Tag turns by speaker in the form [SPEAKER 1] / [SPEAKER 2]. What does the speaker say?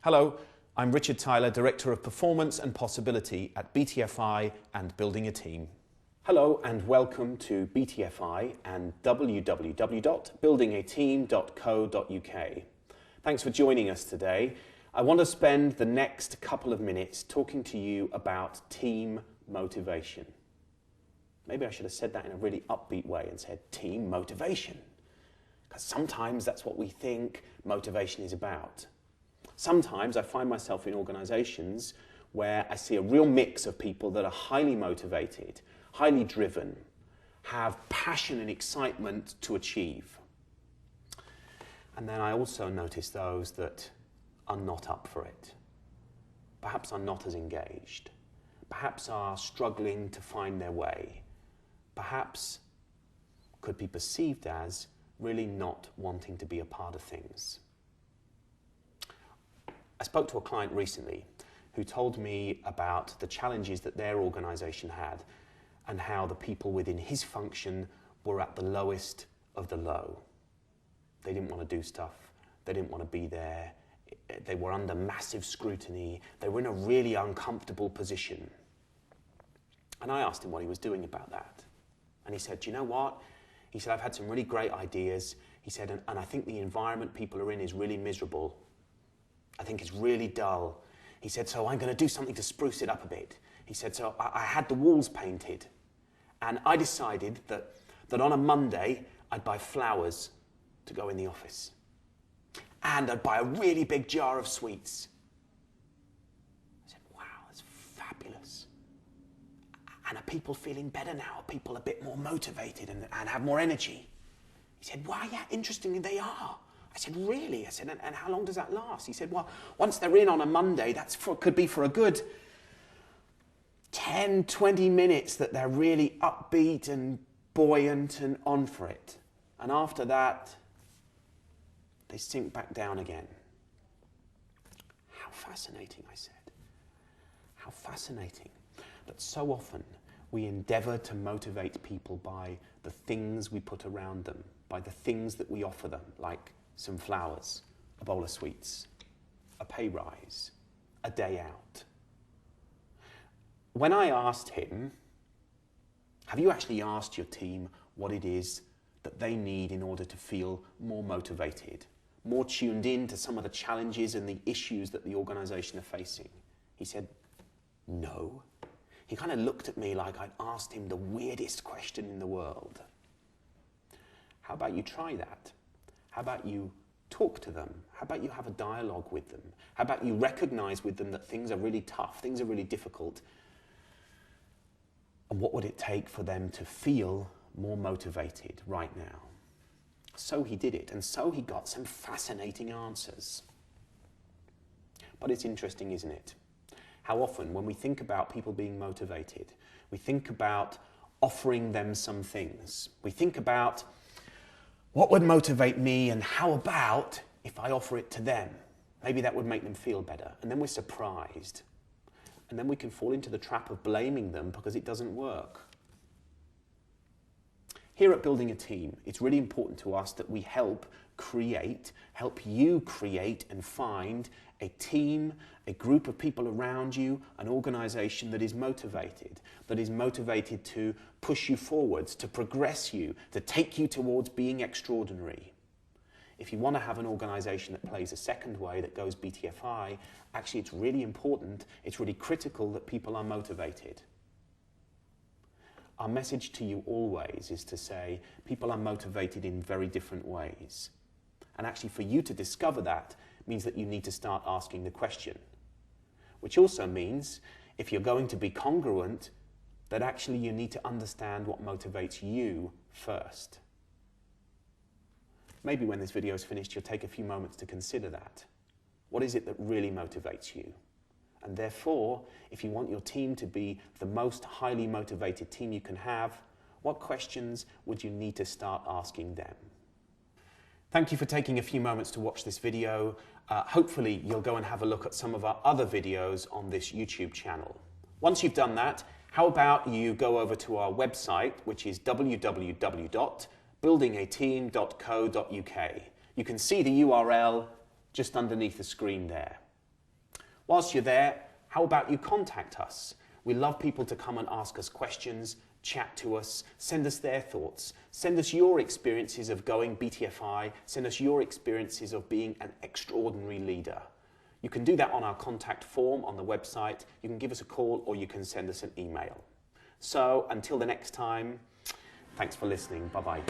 [SPEAKER 1] Hello, I'm Richard Tyler, Director of Performance and Possibility at BTFI and Building a Team. Hello and welcome to BTFI and www.buildingateam.co.uk. Thanks for joining us today. I want to spend the next couple of minutes talking to you about team motivation. Maybe I should have said that in a really upbeat way and said team motivation, because sometimes that's what we think motivation is about. Sometimes I find myself in organisations where I see a real mix of people that are highly motivated, highly driven, have passion and excitement to achieve. And then I also notice those that are not up for it. Perhaps are not as engaged. Perhaps are struggling to find their way. Perhaps could be perceived as really not wanting to be a part of things. I spoke to a client recently who told me about the challenges that their organisation had and how the people within his function were at the lowest of the low. They didn't want to do stuff, they didn't want to be there, they were under massive scrutiny, they were in a really uncomfortable position. And I asked him what he was doing about that. And he said, do you know what? He said, I've had some really great ideas. He said, and I think the environment people are in is really miserable. I think it's really dull. He said, so I'm going to do something to spruce it up a bit. He said, so I had the walls painted. And I decided that on a Monday, I'd buy flowers to go in the office. And I'd buy a really big jar of sweets. I said, wow, that's fabulous. And are people feeling better now? Are people a bit more motivated and have more energy? He said, well, yeah, interestingly, they are. I said, really? I said, and how long does that last? He said, well, once they're in on a Monday, could be for a good 10, 20 minutes that they're really upbeat and buoyant and on for it. And after that, they sink back down again. How fascinating, I said. How fascinating that so often we endeavour to motivate people by the things we put around them, by the things that we offer them, like some flowers, a bowl of sweets, a pay rise, a day out. When I asked him, have you actually asked your team what it is that they need in order to feel more motivated, more tuned in to some of the challenges and the issues that the organisation are facing? He said, no. He kind of looked at me like I'd asked him the weirdest question in the world. How about you try that? How about you talk to them? How about you have a dialogue with them? How about you recognise with them that things are really tough, things are really difficult? And what would it take for them to feel more motivated right now? So he did it, and so he got some fascinating answers. But it's interesting, isn't it? How often when we think about people being motivated, we think about offering them some things. We think about what would motivate me, and how about if I offer it to them? Maybe that would make them feel better. And then we're surprised. And then we can fall into the trap of blaming them because it doesn't work. Here at Building a Team, it's really important to us that we help you create and find a team, a group of people around you, an organisation that is motivated to push you forwards, to progress you, to take you towards being extraordinary. If you want to have an organisation that plays a second way, that goes BTFI, actually it's really important, it's really critical that people are motivated. Our message to you always is to say people are motivated in very different ways. And actually for you to discover that means that you need to start asking the question. Which also means, if you're going to be congruent, that actually you need to understand what motivates you first. Maybe when this video is finished, you'll take a few moments to consider that. What is it that really motivates you? And therefore, if you want your team to be the most highly motivated team you can have, what questions would you need to start asking them? Thank you for taking a few moments to watch this video. hopefully you'll go and have a look at some of our other videos on this YouTube channel. Once you've done that, how about you go over to our website, which is www.buildingateam.co.uk. You can see the URL just underneath the screen there. Whilst you're there, how about you contact us? We love people to come and ask us questions, chat to us, send us their thoughts, send us your experiences of going BTFI, send us your experiences of being an extraordinary leader. You can do that on our contact form on the website. You can give us a call or you can send us an email. So until the next time, thanks for listening. Bye-bye.